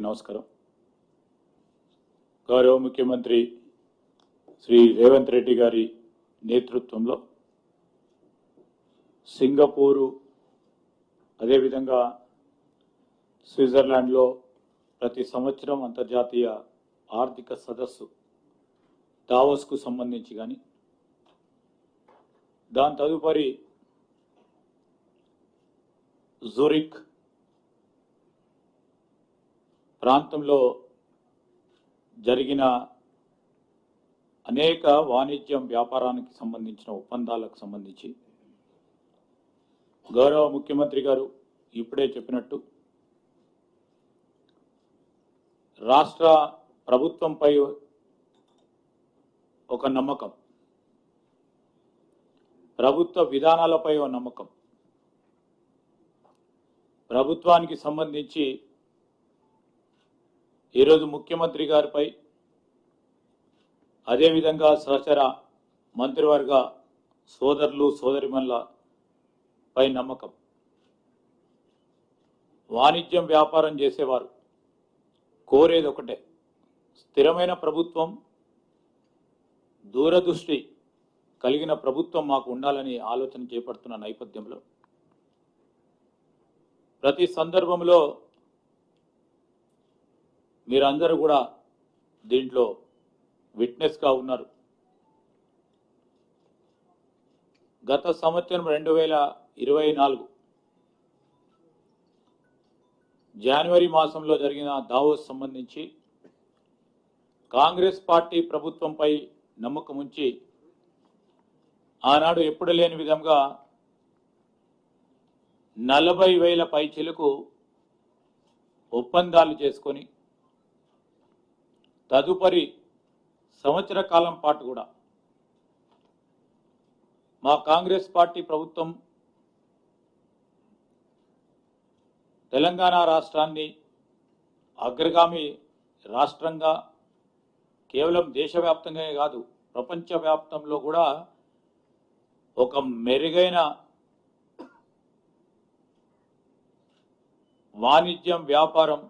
నమస్కారం. గౌరవ ముఖ్యమంత్రి శ్రీ రేవంత్ రెడ్డి గారి నేతృత్వంలో సింగపూరు అదేవిధంగా స్విట్జర్లాండ్లో ప్రతి సంవత్సరం అంతర్జాతీయ ఆర్థిక సదస్సు దావోస్కు సంబంధించి కానీ దాని తదుపరి జూరిక్ ప్రాంతంలో జరిగిన అనేక వాణిజ్యం వ్యాపారానికి సంబంధించిన ఒప్పందాలకు సంబంధించి గౌరవ ముఖ్యమంత్రి గారు ఇప్పుడే చెప్పినట్టు రాష్ట్ర ప్రభుత్వంపై ఒక నమ్మకం, ప్రభుత్వ విధానాలపై ఒక నమ్మకం, ప్రభుత్వానికి సంబంధించి ఈరోజు ముఖ్యమంత్రి గారిపై అదేవిధంగా సహచర మంత్రివర్గ సోదరులు సోదరిమణుల పై నమ్మకం. వాణిజ్యం వ్యాపారం చేసేవారు కోరేది ఒకటే, స్థిరమైన ప్రభుత్వం, దూరదృష్టి కలిగిన ప్రభుత్వం మాకు ఉండాలని ఆలోచన చేపడుతున్న నేపథ్యంలో ప్రతి సందర్భంలో మీరందరూ కూడా దీంట్లో విట్నెస్గా ఉన్నారు. గత సంవత్సరం 2024 జనవరి మాసంలో జరిగిన దావోస్ సంబంధించి కాంగ్రెస్ పార్టీ ప్రభుత్వంపై నమ్మకం ఉంచి ఆనాడు ఎప్పుడు లేని విధంగా 40,000 పైచిలకు ఒప్పందాలు చేసుకొని తదుపరి సంవత్సర కాలం పాటు కూడా మా కాంగ్రెస్ పార్టీ ప్రభుత్వం తెలంగాణ రాష్ట్రాన్ని అగ్రగామి రాష్ట్రంగా కేవలం దేశవ్యాప్తంగానే కాదు ప్రపంచవ్యాప్తంలో కూడా ఒక మెరుగైన వాణిజ్యం వ్యాపారం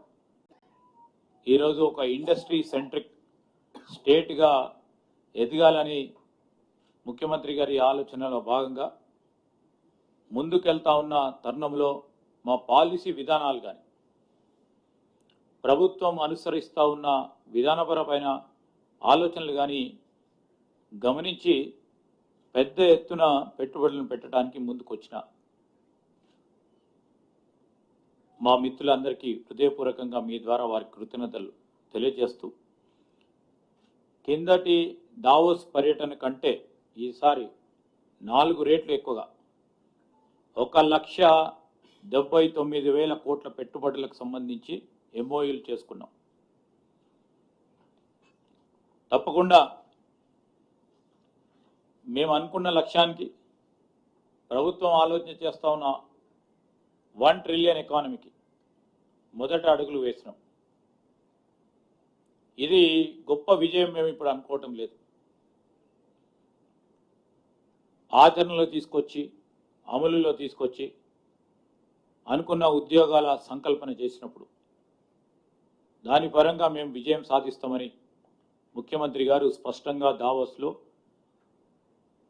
ఈరోజు ఒక ఇండస్ట్రీ సెంట్రిక్ స్టేట్గా ఎదగాలని ముఖ్యమంత్రి గారి ఆలోచనలో భాగంగా ముందుకెళ్తా ఉన్న తరుణంలో మా పాలసీ విధానాలు కానీ ప్రభుత్వం అనుసరిస్తూ ఉన్న విధానపరమైన ఆలోచనలు కానీ గమనించి పెద్ద ఎత్తున పెట్టుబడులను పెట్టడానికి ముందుకొచ్చిన మా మిత్రులందరికీ హృదయపూర్వకంగా మీ ద్వారా వారి కృతజ్ఞతలు తెలియజేస్తూ కిందటి దావోస్ పర్యటన కంటే ఈసారి 4 రెట్లు ఎక్కువగా 1,79,000 కోట్ల పెట్టుబడులకు సంబంధించి ఎంఓయూలు చేసుకున్నాం. తప్పకుండా మేము అనుకున్న లక్ష్యానికి ప్రభుత్వం ఆలోచన చేస్తా ఉన్న 1 ట్రిలియన్ ఎకానమీకి మొదట అడుగులు వేసినాం. ఇది గొప్ప విజయం మేము ఇప్పుడు అనుకోవటం లేదు. ఆచరణలో తీసుకొచ్చి అమలులో తీసుకొచ్చి అనుకున్న ఉద్యోగాల సంకల్పన చేసినప్పుడు దాని పరంగా మేము విజయం సాధిస్తామని ముఖ్యమంత్రి గారు స్పష్టంగా దావోస్లో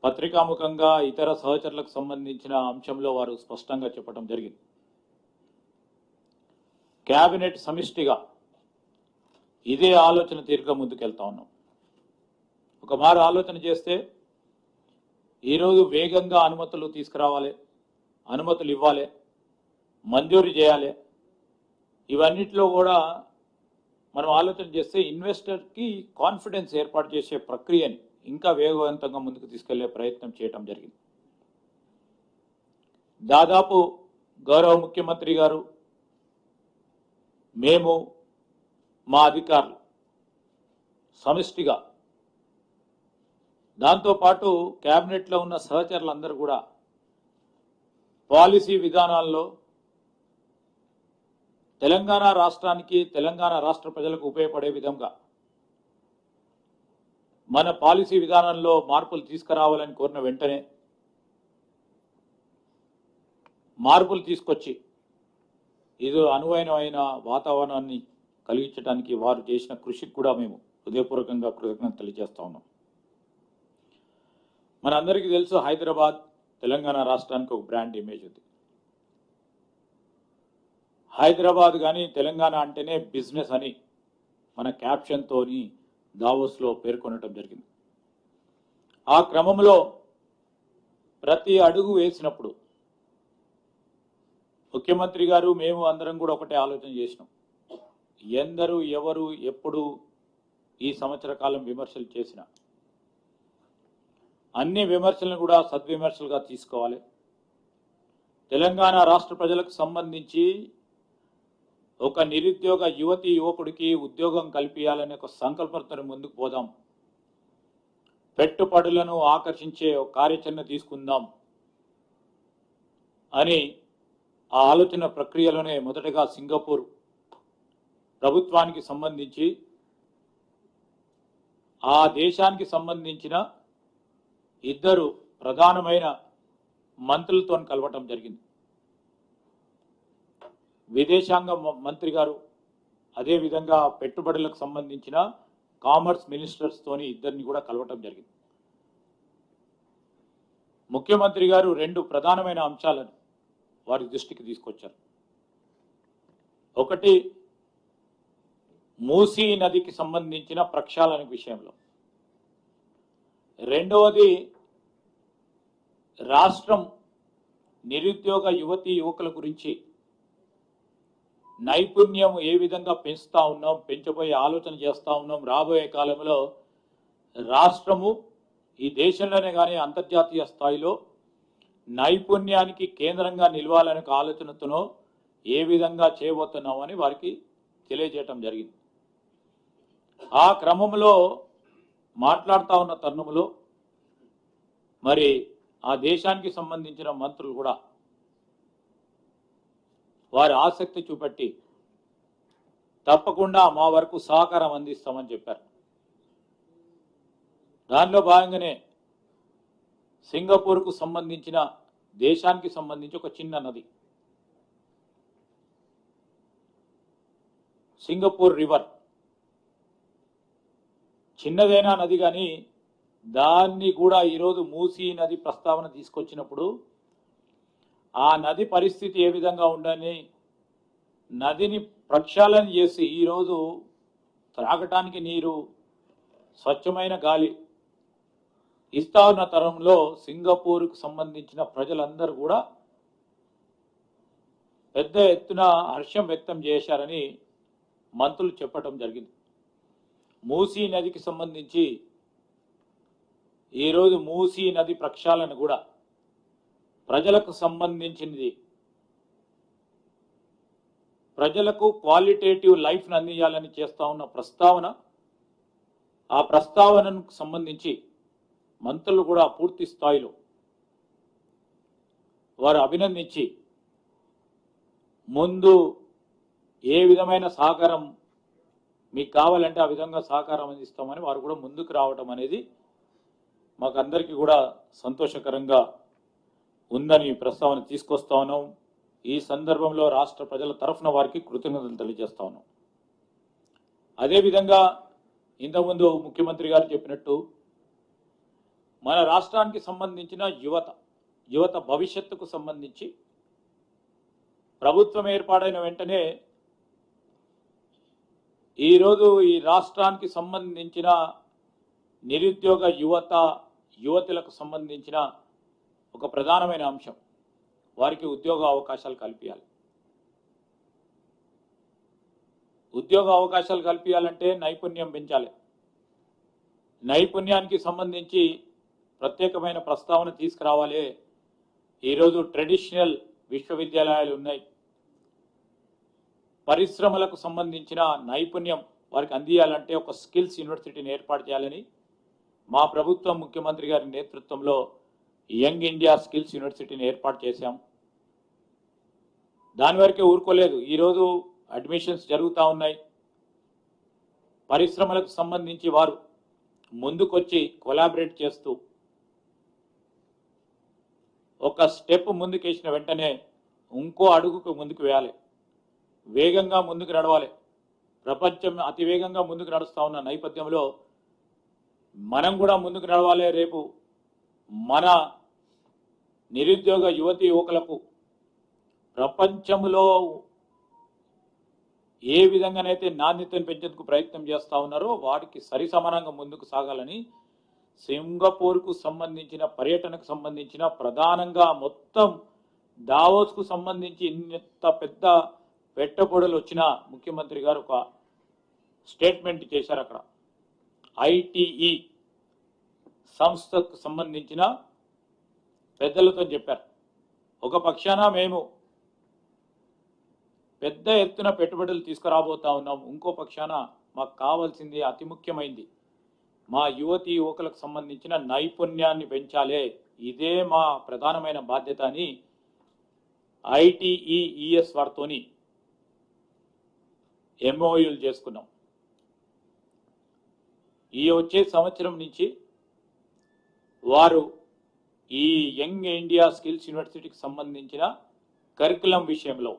పత్రికాముఖంగా ఇతర సహచరులకు సంబంధించిన అంశంలో వారు స్పష్టంగా చెప్పడం జరిగింది. కేబినెట్ సమిష్టిగా ఇదే ఆలోచన తీరుగా ముందుకెళ్తా ఉన్నాం. ఒక మారు ఆలోచన చేస్తే ఈరోజు వేగంగా అనుమతులు తీసుకురావాలి, అనుమతులు ఇవ్వాలి, మంజూరు చేయాలి. ఇవన్నిట్లో కూడా మనం ఆలోచన చేస్తే ఇన్వెస్టర్కి కాన్ఫిడెన్స్ ఏర్పాటు చేసే ప్రక్రియని ఇంకా వేగవంతంగా ముందుకు తీసుకెళ్లే ప్రయత్నం చేయటం జరిగింది. దాదాపు గౌరవ ముఖ్యమంత్రి గారు, మేము, మా అధికారులు సమిష్టిగా, దాంతోపాటు కేబినెట్లో ఉన్న సహచరులందరూ కూడా పాలసీ విధానాల్లో తెలంగాణ రాష్ట్రానికి, తెలంగాణ రాష్ట్ర ప్రజలకు ఉపయోగపడే విధంగా మన పాలసీ విధానంలో మార్పులు తీసుకురావాలని కోరిన వెంటనే మార్పులు తీసుకొచ్చి ఇది అనువైన వాతావరణాన్ని కలిగించడానికి వారు చేసిన కృషికి కూడా మేము హృదయపూర్వకంగా కృతజ్ఞత తెలియజేస్తా ఉన్నాం. మనందరికీ తెలుసు, హైదరాబాద్ తెలంగాణ రాష్ట్రానికి ఒక బ్రాండ్ ఇమేజ్ ఉంది. హైదరాబాద్ కానీ తెలంగాణ అంటేనే బిజినెస్ అని మన క్యాప్షన్తోని దావోస్లో పేర్కొనడం జరిగింది. ఆ క్రమంలో ప్రతి అడుగు వేసినప్పుడు ముఖ్యమంత్రి గారు, మేము అందరం కూడా ఒకటే ఆలోచన చేసినాం. ఎందరూ ఎవరు ఎప్పుడు ఈ సంవత్సర కాలం విమర్శలు చేసినా అన్ని విమర్శలను కూడా సద్విమర్శలుగా తీసుకోవాలి. తెలంగాణ రాష్ట్ర ప్రజలకు సంబంధించి ఒక నిరుద్యోగ యువతి యువకుడికి ఉద్యోగం కల్పించాలనే ఒక సంకల్పంతో ముందుకు పోదాం. పెట్టుబడులను ఆకర్షించే ఒక కార్యాచరణ తీసుకుందాం అని ఆ ఆలోచన ప్రక్రియలోనే మొదటగా సింగపూర్ ప్రభుత్వానికి సంబంధించి ఆ దేశానికి సంబంధించిన ఇద్దరు ప్రధానమైన మంత్రులతో కలవటం జరిగింది. విదేశాంగ మంత్రి గారు, అదేవిధంగా పెట్టుబడులకు సంబంధించిన కామర్స్ మినిస్టర్స్తోని ఇద్దరిని కూడా కలవటం జరిగింది. ముఖ్యమంత్రి గారు రెండు ప్రధానమైన అంశాలను వారి దృష్టికి తీసుకొచ్చారు. ఒకటి, మూసీ నదికి సంబంధించిన ప్రక్షాళన విషయంలో. రెండవది, రాష్ట్రం నిరుద్యోగ యువతీ యువకుల గురించి నైపుణ్యం ఏ విధంగా పెంచుతా ఉన్నాం, పెంచబోయే ఆలోచన చేస్తూ ఉన్నాం. రాబోయే కాలంలో రాష్ట్రము ఈ దేశంలోనే కానీ అంతర్జాతీయ స్థాయిలో నైపుణ్యానికి కేంద్రంగా నిలవాలనే ఆలోచనతోనో ఏ విధంగా చేయబోతున్నామని వారికి తెలియజేయటం జరిగింది. ఆ క్రమంలో మాట్లాడుతూ ఉన్న తరుణంలో మరి ఆ దేశానికి సంబంధించిన మంత్రులు కూడా వారి ఆసక్తి చూపెట్టి తప్పకుండా మా వరకు సహకారం అందిస్తామని చెప్పారు. దానిలో భాగంగానే సింగపూర్కు సంబంధించిన దేశానికి సంబంధించి ఒక చిన్న నది సింగపూర్ రివర్, చిన్నదైనా నది కానీ దాన్ని కూడా ఈరోజు మూసీ నది ప్రస్తావన తీసుకొచ్చినప్పుడు ఆ నది పరిస్థితి ఏ విధంగా ఉండని నదిని ప్రక్షాళన చేసి ఈరోజు త్రాగటానికి నీరు, స్వచ్ఛమైన గాలి ఇస్తా ఉన్న తరంలో సింగపూర్కు సంబంధించిన ప్రజలందరూ కూడా పెద్ద ఎత్తున హర్షం వ్యక్తం చేశారని మంత్రులు చెప్పడం జరిగింది. మూసీ నదికి సంబంధించి ఈరోజు మూసీ నది ప్రక్షాళన కూడా ప్రజలకు సంబంధించినది. ప్రజలకు క్వాలిటేటివ్ లైఫ్ను అందించాలని చేస్తా ఉన్న ప్రస్తావన, ఆ ప్రస్తావనకు సంబంధించి మంత్రులు కూడా పూర్తి స్థాయిలో వారు అభినందించి ముందు ఏ విధమైన సహకారం మీకు కావాలంటే ఆ విధంగా సహకారం అందిస్తామని వారు కూడా ముందుకు రావడం అనేది మాకందరికీ కూడా సంతోషకరంగా ఉందని ప్రస్తావన తీసుకొస్తా ఉన్నాం. ఈ సందర్భంలో రాష్ట్ర ప్రజల తరఫున వారికి కృతజ్ఞతలు తెలియజేస్తా ఉన్నాం. అదేవిధంగా ఇంతకుముందు ముఖ్యమంత్రి గారు చెప్పినట్టు మన రాష్ట్రానికి సంబంధించిన యువత భవిష్యత్తుకు సంబంధించి ప్రభుత్వం ఏర్పాటైన వెంటనే ఈరోజు ఈ రాష్ట్రానికి సంబంధించిన నిరుద్యోగ యువతులకు సంబంధించిన ఒక ప్రధానమైన అంశం వారికి ఉద్యోగ అవకాశాలు కల్పించాలి. ఉద్యోగ అవకాశాలు కల్పించాలంటే నైపుణ్యం పెంచాలి. నైపుణ్యానికి సంబంధించి ప్రత్యేకమైన ప్రస్తావన తీసుకురావాలి. ఈరోజు ట్రెడిషనల్ విశ్వవిద్యాలయాలు ఉన్నాయి. పరిశ్రమలకు సంబంధించిన నైపుణ్యం వారికి అందియాలంటే ఒక స్కిల్స్ యూనివర్సిటీని ఏర్పాటు చేయాలని మా ప్రభుత్వం ముఖ్యమంత్రి గారి నేతృత్వంలో యంగ్ ఇండియా స్కిల్స్ యూనివర్సిటీని ఏర్పాటు చేశాం. దాని వరకే ఊరుకోలేదు. ఈరోజు అడ్మిషన్స్ జరుగుతూ ఉన్నాయి. పరిశ్రమలకు సంబంధించి వారు ముందుకొచ్చి కొలాబరేట్ చేస్తూ ఒక స్టెప్ ముందుకేసిన వెంటనే ఇంకో అడుగుకు ముందుకు వేయాలి, వేగంగా ముందుకు నడవాలి. ప్రపంచం అతివేగంగా ముందుకు నడుస్తా ఉన్న నేపథ్యంలో మనం కూడా ముందుకు నడవాలి. రేపు మన నిరుద్యోగ యువతి యువకులకు ప్రపంచంలో ఏ విధంగానైతే నాణ్యతను పెంచేందుకు ప్రయత్నం చేస్తూ ఉన్నారో వాటికి సరి సమానంగా ముందుకు సాగాలని సింగపూర్కు సంబంధించిన పర్యటనకు సంబంధించిన ప్రధానంగా మొత్తం దావోస్కు సంబంధించి ఇంత పెద్ద పెట్టుబడులు వచ్చిన ముఖ్యమంత్రి గారు ఒక స్టేట్మెంట్ చేశారు. అక్కడ ఐటీఈ సంస్థకు సంబంధించిన పెద్దలతో చెప్పారు, ఒక పక్షాన మేము పెద్ద ఎత్తున పెట్టుబడులు తీసుకురాబోతా ఉన్నాం, ఇంకో పక్షాన మాకు కావాల్సింది అతి ముఖ్యమైనది మా యువతి యువకులకు సంబంధించిన నైపుణ్యాన్ని పెంచాలే, ఇదే మా ప్రధానమైన బాధ్యత అని ఐటీఈఎస్ వారితోని ఎంఓయూలు చేసుకున్నాం. ఈ వచ్చే సంవత్సరం నుంచి వారు ఈ యంగ్ ఇండియా స్కిల్స్ యూనివర్సిటీకి సంబంధించిన కరికులం విషయంలో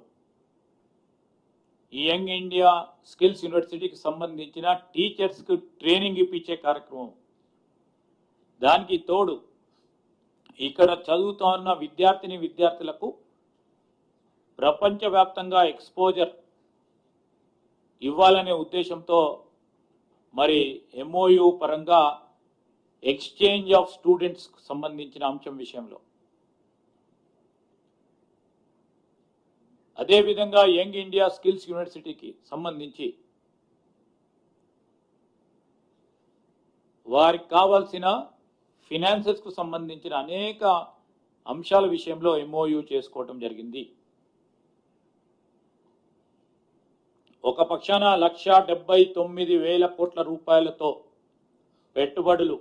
ఈ యంగ్ ఇండియా స్కిల్స్ యూనివర్సిటీకి సంబంధించిన టీచర్స్కు ట్రైనింగ్ ఇప్పించే కార్యక్రమం, దానికి తోడు ఇక్కడ చదువుతున్న విద్యార్థులకు ప్రపంచవ్యాప్తంగా ఎక్స్పోజర్ ఇవ్వాలనే ఉద్దేశంతో మరి ఎంఓయూ పరంగా ఎక్స్చేంజ్ ఆఫ్ స్టూడెంట్స్ సంబంధించిన అంశం విషయంలో, అదేవిధంగా యంగ్ ఇండియా స్కిల్స్ యూనివర్సిటీకి సంబంధించి వారికి కావాల్సిన ఫినాన్సెస్కు సంబంధించిన అనేక అంశాల విషయంలో ఎంఓయూ చేసుకోవటం జరిగింది. ఒక పక్షాన 1,79,000 కోట్ల రూపాయలతో పెట్టుబడులు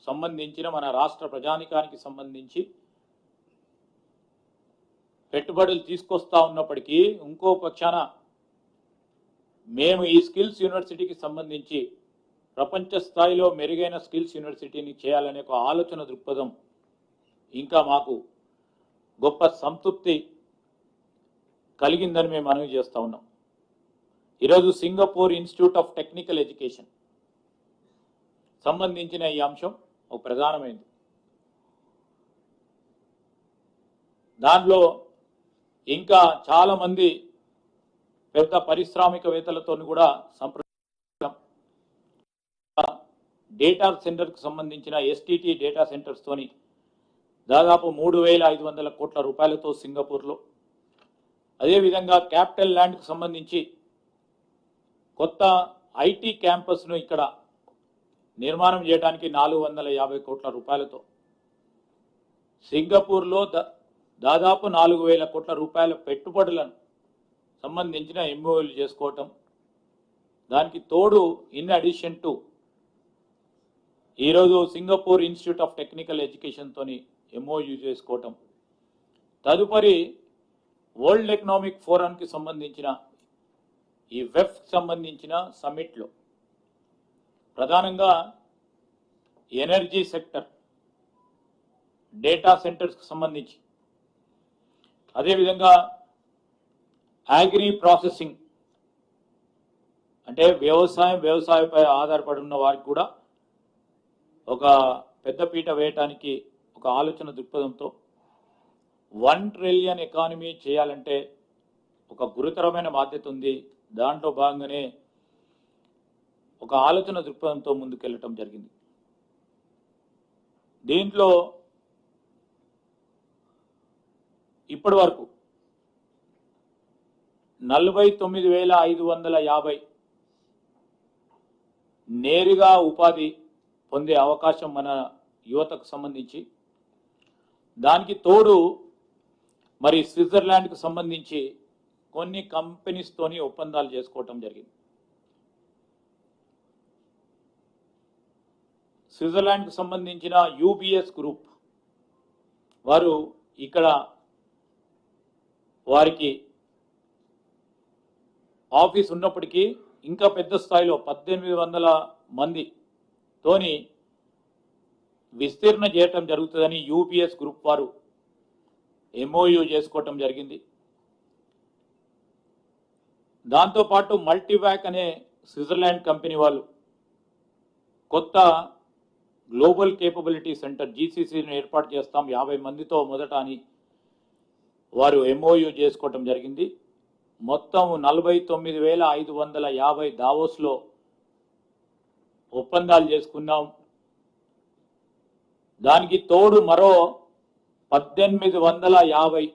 సంబంధించిన మన రాష్ట్ర ప్రజానికానికి సంబంధించి పెట్టుబడులు తీసుకొస్తా ఉన్నప్పటికీ ఇంకో పక్షాన మేము ఈ స్కిల్స్ యూనివర్సిటీకి సంబంధించి ప్రపంచ స్థాయిలో మెరుగైన స్కిల్స్ యూనివర్సిటీని చేయాలనే ఒక ఆలోచన దృక్పథం ఇంకా మాకు గొప్ప సంతృప్తి కలిగిందని మేము మనవి చేస్తూ ఉన్నాం. ఈరోజు Singapore institute of technical education సంబంధించిన ఈ అంశం ఒక ప్రధానమైనది. దానిలో ఇంకా చాలా మంది పెద్ద పారిశ్రామికవేత్తలతో కూడా సంప్రదించాం. డేటా సెంటర్కు సంబంధించిన ఎస్టీటీ డేటా సెంటర్స్ తోని దాదాపు 3,500 కోట్ల రూపాయలతో సింగపూర్లో, అదేవిధంగా క్యాపిటల్ ల్యాండ్కు సంబంధించి కొత్త ఐటీ క్యాంపస్ను ఇక్కడ నిర్మాణం చేయడానికి 450 కోట్ల రూపాయలతో, సింగపూర్లో దాదాపు 4,000 కోట్ల రూపాయల పెట్టుబడులను సంబంధించిన ఎంఓయూలు చేసుకోవటం, దానికి తోడు ఇన్ అడిషన్ టు ఈరోజు Singapore institute of technical education తోని ఎంఓయూ చేసుకోవటం, తదుపరి వరల్డ్ ఎకనామిక్ ఫోరంకి సంబంధించిన ఈ వెఫ్ సంబంధించిన సమ్మిట్లో ప్రధానంగా ఎనర్జీ సెక్టర్, డేటా సెంటర్స్కి సంబంధించి, అదేవిధంగా అగ్రి ప్రాసెసింగ్ అంటే వ్యవసాయంపై ఆధారపడి ఉన్న వారికి కూడా ఒక పెద్దపీట వేయటానికి ఒక ఆలోచన దృక్పథంతో 1 ట్రిలియన్ ఎకానమీ చేయాలంటే ఒక గురుతరమైన బాధ్యత ఉంది. దాంట్లో భాగంగానే ఒక ఆలోచన దృక్పథంతో ముందుకెళ్ళటం జరిగింది. దీంట్లో ఇప్పటి వరకు 49,550 నేరుగా ఉపాధి పొందే అవకాశం మన యువతకు సంబంధించి, దానికి తోడు మరి స్విట్జర్లాండ్కు సంబంధించి కొన్ని కంపెనీస్ తోని ఒప్పందాలు చేసుకోవటం జరిగింది. స్విట్జర్లాండ్కు సంబంధించిన యూబీఎస్ గ్రూప్ వారు ఇక్కడ వారికి ఆఫీస్ ఉన్నప్పటికీ ఇంకా పెద్ద స్థాయిలో 1,800 మంది తోని విస్తీర్ణ చేయటం జరుగుతుందని యూబీఎస్ గ్రూప్ వారు ఎంఓయూ చేసుకోవటం జరిగింది. దాంతోపాటు మల్టీవ్యాక్ అనే స్విట్జర్లాండ్ కంపెనీ వాళ్ళు కొత్త గ్లోబల్ కేపబిలిటీ సెంటర్ జీసీసీని ఏర్పాటు చేస్తాం 50 మందితో మొదట అని వారు ఎంఓయూ చేసుకోవటం జరిగింది. మొత్తం 49,550 దావోస్లో ఒప్పందాలు చేసుకున్నాం. దానికి తోడు మరో 1850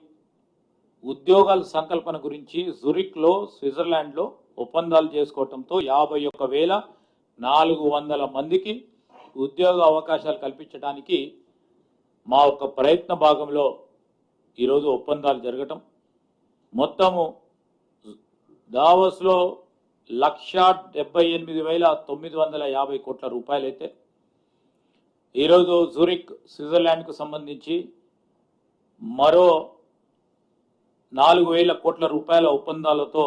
ఉద్యోగాల సంకల్పన గురించి జురిక్లో స్విట్జర్లాండ్లో ఒప్పందాలు చేసుకోవడంతో 51,400 మందికి ఉద్యోగ అవకాశాలు కల్పించడానికి మా ఒక ప్రయత్న భాగంలో ఈరోజు ఒప్పందాలు జరగటం. మొత్తము దావోస్లో 1,78,950 కోట్ల రూపాయలైతే ఈరోజు జూరిక్ స్విట్జర్లాండ్కు సంబంధించి మరో 4,000 కోట్ల రూపాయల ఒప్పందాలతో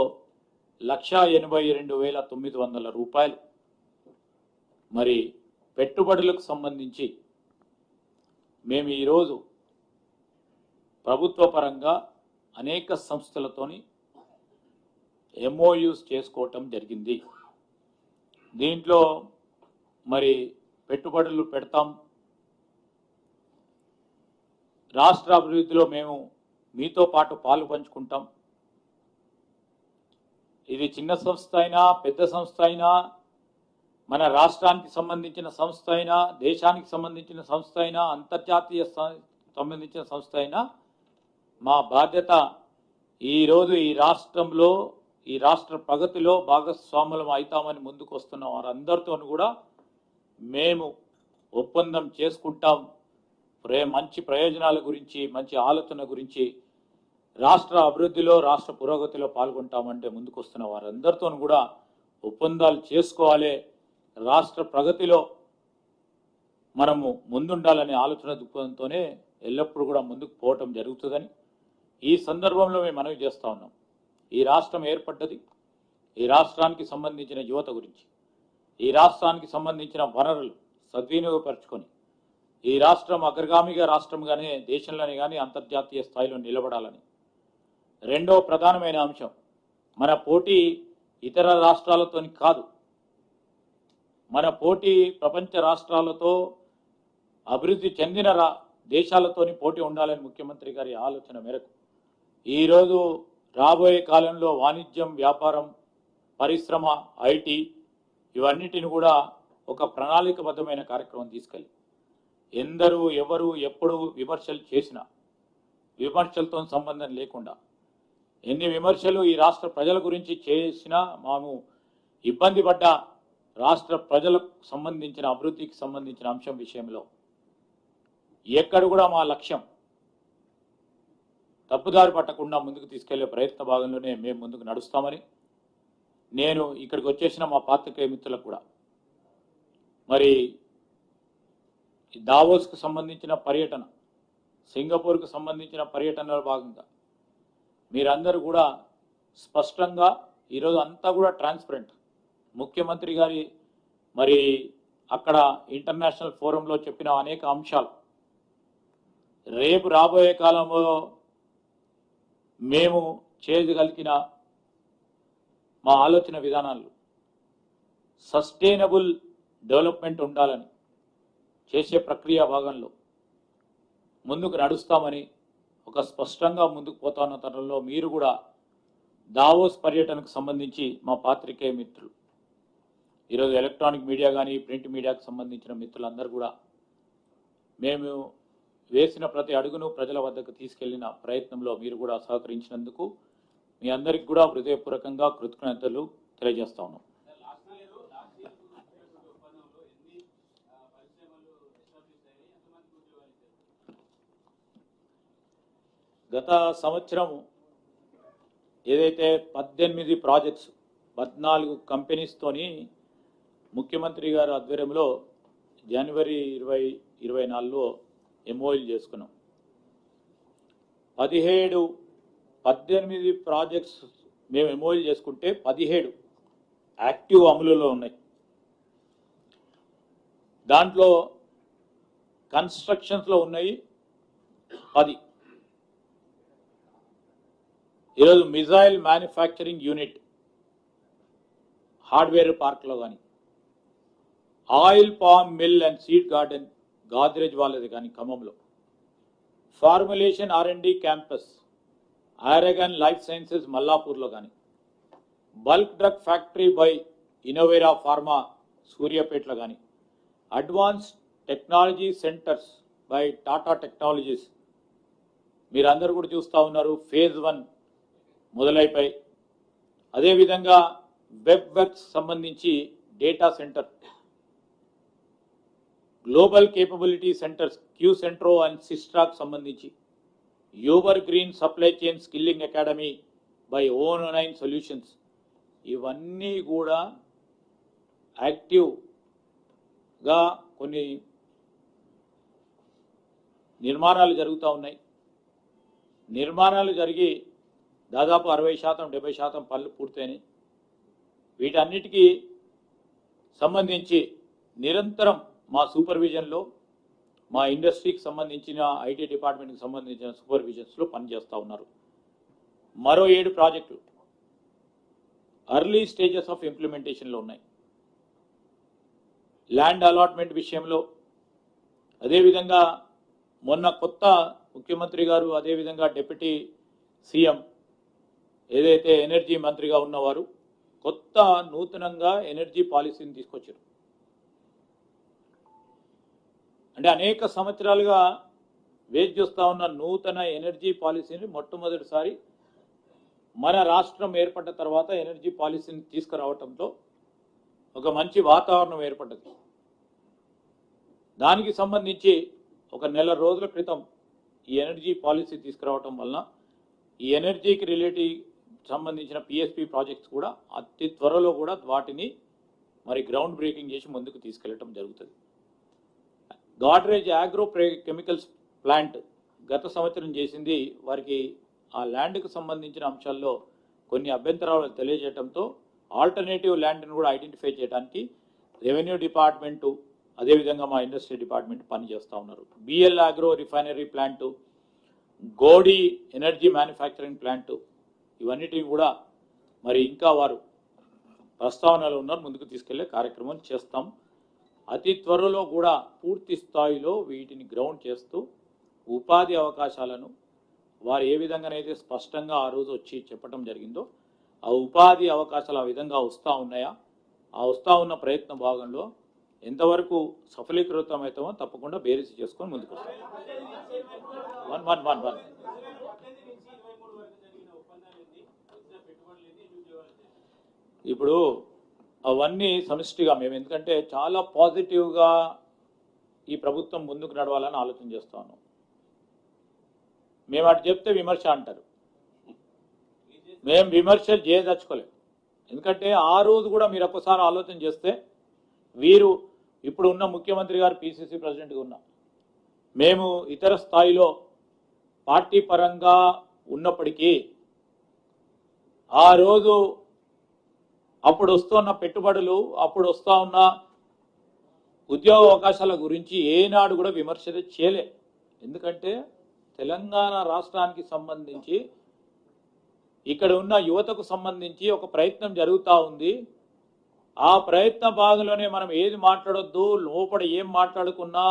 1,82,900 రూపాయలు మరి పెట్టుబడులకు సంబంధించి మేము ఈరోజు ప్రభుత్వ పరంగా అనేక సంస్థలతోని ఎంఓయూస్ చేసుకోవటం జరిగింది. దీంట్లో మరి పెట్టుబడులు పెడతాం. రాష్ట్ర అభివృద్ధిలో మేము మీతో పాటు పాలు పంచుకుంటాం. ఇది చిన్న సంస్థ అయినా పెద్ద సంస్థ అయినా మన రాష్ట్రానికి సంబంధించిన సంస్థ అయినా దేశానికి సంబంధించిన సంస్థ అయినా అంతర్జాతీయ సంబంధించిన సంస్థ అయినా మా బాధ్యత ఈరోజు ఈ రాష్ట్రంలో ఈ రాష్ట్ర ప్రగతిలో భాగస్వాములం అవుతామని ముందుకు వస్తున్న వారందరితో కూడా మేము ఒప్పందం చేసుకుంటాం. మంచి ప్రయోజనాల గురించి మంచి ఆలోచన గురించి రాష్ట్ర అభివృద్ధిలో రాష్ట్ర పురోగతిలో పాల్గొంటామంటే ముందుకు వస్తున్న వారందరితో కూడా ఒప్పందాలు చేసుకోవాలి. రాష్ట్ర ప్రగతిలో మనము ముందుండాలనే ఆలోచన దృక్పథంతోనే ఎల్లప్పుడూ కూడా ముందుకు పోవటం జరుగుతుందని ఈ సందర్భంలో మేము మనవి చేస్తా ఉన్నాం. ఈ రాష్ట్రం ఏర్పడ్డది ఈ రాష్ట్రానికి సంబంధించిన యువత గురించి, ఈ రాష్ట్రానికి సంబంధించిన వనరులు సద్వినియోగపరచుకొని ఈ రాష్ట్రం అగ్రగామిగా రాష్ట్రంగానే దేశంలోనే కానీ అంతర్జాతీయ స్థాయిలో నిలబడాలని. రెండో ప్రధానమైన అంశం, మన పోటీ ఇతర రాష్ట్రాలతో కాదు, మన పోటీ ప్రపంచ రాష్ట్రాలతో అభివృద్ధి చెందిన దేశాలతోని పోటీ ఉండాలని ముఖ్యమంత్రి గారి ఆలోచన మేరకు ఈరోజు రాబోయే కాలంలో వాణిజ్యం, వ్యాపారం, పరిశ్రమ, ఐటీ ఇవన్నిటిని కూడా ఒక ప్రణాళికబద్ధమైన కార్యక్రమం తీసుకెళ్ళి ఎందరూ ఎవరు ఎప్పుడు విమర్శలు చేసినా విమర్శలతో సంబంధం లేకుండా ఎన్ని విమర్శలు ఈ రాష్ట్ర ప్రజల గురించి చేసినా మేము ఇబ్బంది పడ్డ రాష్ట్ర ప్రజలకు సంబంధించిన అభివృద్ధికి సంబంధించిన అంశం విషయంలో ఎక్కడ కూడా మా లక్ష్యం తప్పుదారి పట్టకుండా ముందుకు తీసుకెళ్లే ప్రయత్న భాగంలోనే మేము ముందుకు నడుస్తామని నేను ఇక్కడికి వచ్చేసిన మా పాత్రికేయ మిత్రులకు కూడా మరి దావోస్కు సంబంధించిన పర్యటన, సింగపూర్కు సంబంధించిన పర్యటనలో భాగంగా మీరందరూ కూడా స్పష్టంగా ఈరోజు అంతా కూడా ట్రాన్స్పరెంట్ ముఖ్యమంత్రి గారి మరి అక్కడ ఇంటర్నేషనల్ ఫోరంలో చెప్పిన అనేక అంశాలు రేపు రాబోయే కాలంలో మేము చేయగలిగిన మా ఆలోచన విధానాలు సస్టైనబుల్ డెవలప్మెంట్ ఉండాలని చేసే ప్రక్రియ భాగంలో ముందుకు నడుస్తామని ఒక స్పష్టంగా ముందుకు పోతున్న తరుణంలో మీరు కూడా దావోస్ పర్యటనకు సంబంధించి మా పాత్రికేయ మిత్రులు ఈరోజు ఎలక్ట్రానిక్ మీడియా కానీ ప్రింట్ మీడియాకు సంబంధించిన మిత్రులందరూ కూడా మేము వేసిన ప్రతి అడుగును ప్రజల వద్దకు తీసుకెళ్లిన ప్రయత్నంలో మీరు కూడా సహకరించినందుకు మీ అందరికి కూడా హృదయపూర్వకంగా కృతజ్ఞతలు తెలియజేస్తా ఉన్నాం. గత సంవత్సరం ఏదైతే 18 ప్రాజెక్ట్స్ 14 కంపెనీస్తోని ముఖ్యమంత్రి గారి ఆధ్వర్యంలో జనవరి 2024లో ఎంఓయూ చేసుకున్నాం. 18 ప్రాజెక్ట్స్ మేము ఎంఓయూ చేసుకుంటే 17 యాక్టివ్ అమలులో ఉన్నాయి. దాంట్లో కన్స్ట్రక్షన్స్లో ఉన్నాయి 10. ఈరోజు మిజైల్ మ్యానుఫ్యాక్చరింగ్ యూనిట్ హార్డ్వేర్ పార్క్లో కానీ, oil palm mill and seed garden Godrej వాళ్ళది కానీ ఖమ్మంలో, formulation R&D campus Aragen life sciences మల్లాపూర్లో కానీ, bulk drug factory by Innovera pharma సూర్యాపేటలో కానీ, advance technology centres by Tata technologies మీరందరూ కూడా చూస్తూ ఉన్నారు, phase 1 మొదలైపోయి. అదేవిధంగా వెబ్ వర్క్స్ సంబంధించి data centre, global capability centres Q Centro and Systrack సంబంధించి, Uber green supply chain skilling academy by O9 solutions, ఇవన్నీ కూడా యాక్టివ్గా కొన్ని నిర్మాణాలు జరుగుతూ ఉన్నాయి. నిర్మాణాలు జరిగి దాదాపు 60% 70% పనులు పూర్తయినాయి. వీటన్నిటికీ సంబంధించి నిరంతరం మా సూపర్విజన్లో, మా ఇండస్ట్రీకి సంబంధించిన IT డిపార్ట్మెంట్కి సంబంధించిన సూపర్విజన్స్లో పనిచేస్తూ ఉన్నారు. మరో 7 ప్రాజెక్టులు ఎర్లీ స్టేజెస్ ఆఫ్ ఇంప్లిమెంటేషన్లో ఉన్నాయి. ల్యాండ్ అలాట్మెంట్ విషయంలో, అదేవిధంగా మొన్న కొత్త ముఖ్యమంత్రి గారు, అదేవిధంగా డిప్యూటీ సీఎం ఏదైతే ఎనర్జీ మంత్రిగా ఉన్నవారు కొత్త నూతనంగా ఎనర్జీ పాలసీని తీసుకొచ్చారు. అంటే అనేక సంవత్సరాలుగా వేచి చూస్తూ ఉన్న నూతన ఎనర్జీ పాలసీని మొట్టమొదటిసారి మన రాష్ట్రం ఏర్పడ్డ తర్వాత ఎనర్జీ పాలసీని తీసుకురావడంతో ఒక మంచి వాతావరణం ఏర్పడ్డది. దానికి సంబంధించి ఒక నెల రోజుల క్రితం ఈ ఎనర్జీ పాలసీ తీసుకురావటం వలన ఈ ఎనర్జీకి రిలేటివ్ సంబంధించిన PSP ప్రాజెక్ట్స్ కూడా అతి త్వరలో కూడా వాటిని మరి గ్రౌండ్ బ్రేకింగ్ చేసి ముందుకు తీసుకెళ్లడం జరుగుతుంది. గాడ్రేజ్ ఆగ్రో కెమికల్స్ ప్లాంట్ గత సంవత్సరం చేసింది, వారికి ఆ ల్యాండ్కు సంబంధించిన అంశాల్లో కొన్ని అభ్యంతరాలు తెలియజేయడంతో ఆల్టర్నేటివ్ ల్యాండ్ను కూడా ఐడెంటిఫై చేయడానికి రెవెన్యూ డిపార్ట్మెంటు, అదేవిధంగా మా ఇండస్ట్రీ డిపార్ట్మెంట్ పనిచేస్తూ ఉన్నారు. BL agro refinery plant, Godi energy manufacturing plant, ఇవన్నిటిని కూడా మరి ఇంకా వారు ప్రస్తావనలో ఉన్నారు, ముందుకు తీసుకెళ్లే కార్యక్రమం చేస్తాం. అతి త్వరలో కూడా పూర్తి స్థాయిలో వీటిని గ్రౌండ్ చేస్తూ ఉపాధి అవకాశాలను వారు ఏ విధంగానైతే స్పష్టంగా ఆ రోజు వచ్చి చెప్పడం జరిగిందో ఆ ఉపాధి అవకాశాలు ఆ విధంగా వస్తూ ఉన్నాయా, ఆ వస్తూ ఉన్న ప్రయత్న భాగంలో ఎంతవరకు సఫలీకృతం అవుతామో తప్పకుండా బేరీజు చేసుకొని ముందుకు వస్తాం. ఇప్పుడు అవన్నీ సమిష్టిగా మేము, ఎందుకంటే చాలా పాజిటివ్గా ఈ ప్రభుత్వం ముందుకు నడవాలని ఆలోచన చేస్తా ఉన్నాం. మేము అటు చెప్తే విమర్శ అంటారు, మేము విమర్శలు చేయదలుచుకోలేము. ఎందుకంటే ఆ రోజు కూడా మీరు ఒక్కసారి ఆలోచన చేస్తే, వీరు ఇప్పుడు ఉన్న ముఖ్యమంత్రి గారు PCC ప్రెసిడెంట్గా ఉన్నా, మేము ఇతర స్థాయిలో పార్టీ పరంగా ఉన్నప్పటికీ ఆ రోజు అప్పుడు వస్తున్న పెట్టుబడులు, అప్పుడు వస్తూ ఉన్న ఉద్యోగ అవకాశాల గురించి ఏనాడు కూడా విమర్శ చేయలే. ఎందుకంటే తెలంగాణ రాష్ట్రానికి సంబంధించి ఇక్కడ ఉన్న యువతకు సంబంధించి ఒక ప్రయత్నం జరుగుతూ ఉంది. ఆ ప్రయత్న భాగంలోనే మనం ఏది మాట్లాడొద్దు, లోపల ఏం మాట్లాడుకున్నా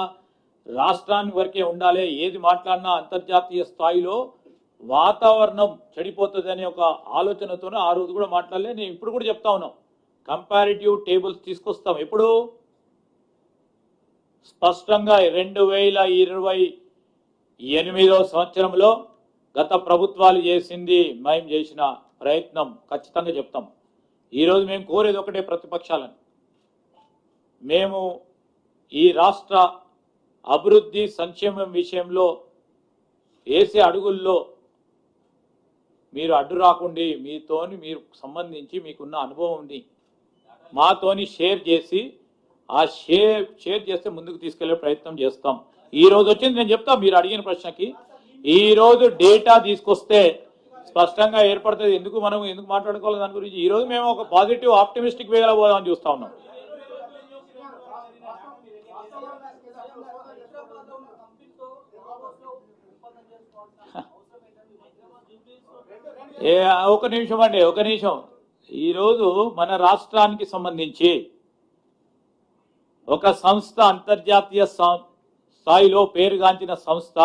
రాష్ట్రాన్ని వరకే ఉండాలి, ఏది మాట్లాడినా అంతర్జాతీయ స్థాయిలో వాతావరణం చెడిపోతుందనే ఒక ఆలోచనతోనే ఆ రోజు కూడా మాట్లాడలే. నేను ఇప్పుడు కూడా చెప్తా ఉన్నాం, కంపారిటివ్ టేబుల్స్ తీసుకొస్తాం. ఎప్పుడు స్పష్టంగా 2028వ సంవత్సరంలో గత ప్రభుత్వాలు చేసింది, మేము చేసిన ప్రయత్నం ఖచ్చితంగా చెప్తాం. ఈరోజు మేము కోరేది ఒకటే ప్రతిపక్షాలను, మేము ఈ రాష్ట్ర అభివృద్ధి సంక్షేమం విషయంలో వేసే అడుగుల్లో మీరు అడ్డు రాకుండా మీతోని మీరు సంబంధించి మీకున్న అనుభవంని మాతోని షేర్ చేసి ఆ షేర్ చేస్తే ముందుకు తీసుకెళ్లే ప్రయత్నం చేస్తాం. ఈ రోజు వచ్చింది నేను చెప్తా, మీరు అడిగిన ప్రశ్నకి ఈ రోజు డేటా తీసుకొస్తే స్పష్టంగా ఏర్పడుతుంది. ఎందుకు మాట్లాడుకోవాలి దాని గురించి. ఈ రోజు మేము ఒక పాజిటివ్ ఆప్టిమిస్టిక్ వేగా పోదామని చూస్తా ఉన్నాం. ఒక నిమిషం. ఈరోజు మన రాష్ట్రానికి సంబంధించి ఒక సంస్థ అంతర్జాతీయ స్థాయిలో పేరుగాంచిన సంస్థ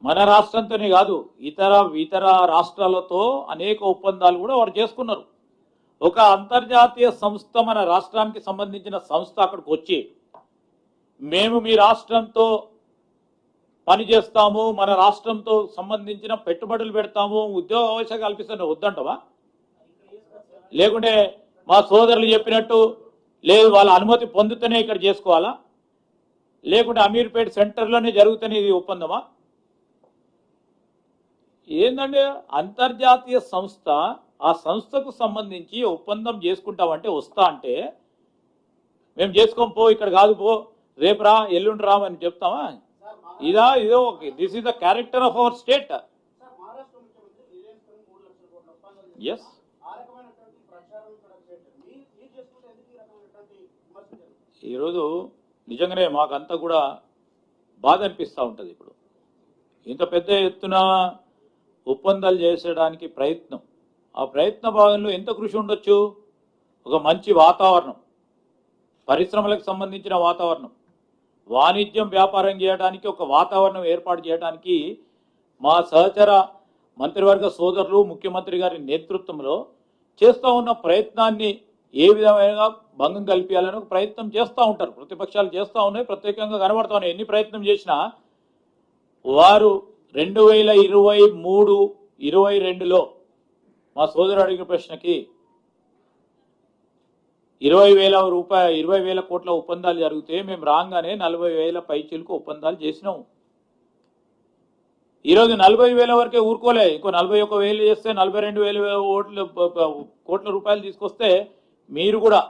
మన రాష్ట్రంతోనే కాదు ఇతర రాష్ట్రాలతో అనేక ఒప్పందాలు కూడా వారు చేసుకున్నారు. ఒక అంతర్జాతీయ సంస్థ మన రాష్ట్రానికి సంబంధించిన సంస్థ అక్కడికి వచ్చి మేము మీ రాష్ట్రంతో పని చేస్తాము, మన రాష్ట్రంతో సంబంధించిన పెట్టుబడులు పెడతాము, ఉద్యోగ అవకాశాలు కల్పిస్తాను వద్దంటవా? లేకుంటే మా సోదరులు చెప్పినట్టు లేదు వాళ్ళ అనుమతి పొందుతూనే ఇక్కడ చేసుకోవాలా? లేకుంటే అమీర్పేట సెంటర్లోనే జరుగుతున్న ఇది ఒప్పందమా? ఏందంటే అంతర్జాతీయ సంస్థ, ఆ సంస్థకు సంబంధించి ఒప్పందం చేసుకుంటామంటే వస్తా అంటే మేము చేసుకోం పో, ఇక్కడ కాదు పో, రేపు రా ఎల్లుండి రా అని చెప్తామా? ఇదో this is the character of our state. Yes, ఈరోజు నిజంగానే మాకంతా కూడా బాధ అనిపిస్తూ ఉంటుంది. ఇప్పుడు ఇంత పెద్ద ఎత్తున ఒప్పందాలు చేసేయడానికి ప్రయత్నం, ఆ ప్రయత్న భాగంలో ఎంత కృషి ఉండొచ్చు? ఒక మంచి వాతావరణం, పరిశ్రమలకు సంబంధించిన వాతావరణం, వాణిజ్యం వ్యాపారం చేయడానికి ఒక వాతావరణం ఏర్పాటు చేయడానికి మా సహచర మంత్రివర్గ సోదరులు ముఖ్యమంత్రి గారి నేతృత్వంలో చేస్తూ ఉన్న ప్రయత్నాన్ని ఏ విధమైన భంగం కల్పించాలని ఒక ప్రయత్నం చేస్తూ ఉంటారు. ప్రతిపక్షాలు చేస్తూ ఉన్నాయి, ప్రత్యేకంగా కనబడతా ఉన్నాయి. ఎన్ని ప్రయత్నం చేసినా వారు 2023-22లో మా సోదరు అడిగిన ప్రశ్నకి 20,000 కోట్ల ఒప్పందాలు జరిగితే మేము రాగానే 40,000 పైచీలకు ఒప్పందాలు చేసినాం. ఈరోజు 40,000 వరకే ఊరుకోలే, ఇంకో 41,000 చేస్తే 42,000 కోట్ల రూపాయలు తీసుకొస్తే మీరు కూడా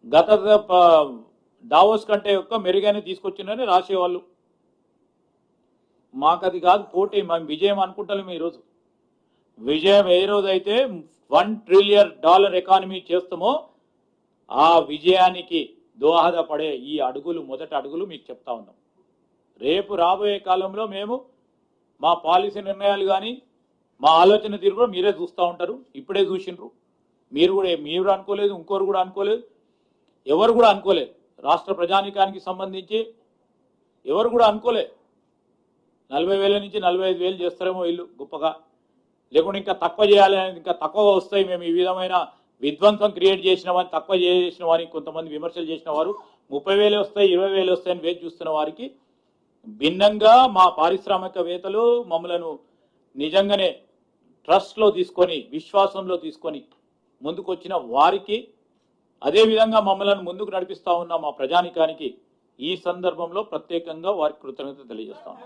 గత డావోస్ కంటే యొక్క మెరుగైన తీసుకొచ్చిందని రాసేవాళ్ళు. మాకు అది కాదు పోటీ, మేము విజయం అనుకుంటాం. ఈరోజు విజయం ఏ రోజైతే $1 ట్రిలియన్ ఎకానమీ చేస్తామో ఆ విజయానికి దోహదపడే ఈ అడుగులు, మొదటి అడుగులు మీకు చెప్తా ఉన్నాం. రేపు రాబోయే కాలంలో మేము మా పాలసీ నిర్ణయాలు కానీ మా ఆలోచన తీరు కూడా మీరే చూస్తూ ఉంటారు. ఇప్పుడే చూసిండ్రు, మీరు అనుకోలేదు, ఇంకోరు కూడా అనుకోలేదు, ఎవరు కూడా అనుకోలేదు. రాష్ట్ర ప్రజానీకానికి సంబంధించి ఎవరు కూడా అనుకోలేదు 40,000 నుంచి 45,000 చేస్తారేమో వీళ్ళు గొప్పగా, లేకుంటే ఇంకా తక్కువ చేయాలని, ఇంకా తక్కువ వస్తాయి, మేము ఈ విధమైన విధ్వంసం క్రియేట్ చేసినామని, తక్కువ చేసిన వారికి కొంతమంది విమర్శలు చేసిన వారు 30,000 వస్తాయి, 20,000 వస్తాయని వేచి చూస్తున్న వారికి భిన్నంగా మా పారిశ్రామికవేత్తలు మమ్మలను నిజంగానే ట్రస్ట్లో తీసుకొని, విశ్వాసంలో తీసుకొని ముందుకొచ్చిన వారికి, అదేవిధంగా మమ్మల్ని ముందుకు నడిపిస్తూ ఉన్న మా ప్రజానికానికి ఈ సందర్భంలో ప్రత్యేకంగా వారికి కృతజ్ఞత తెలియజేస్తాం.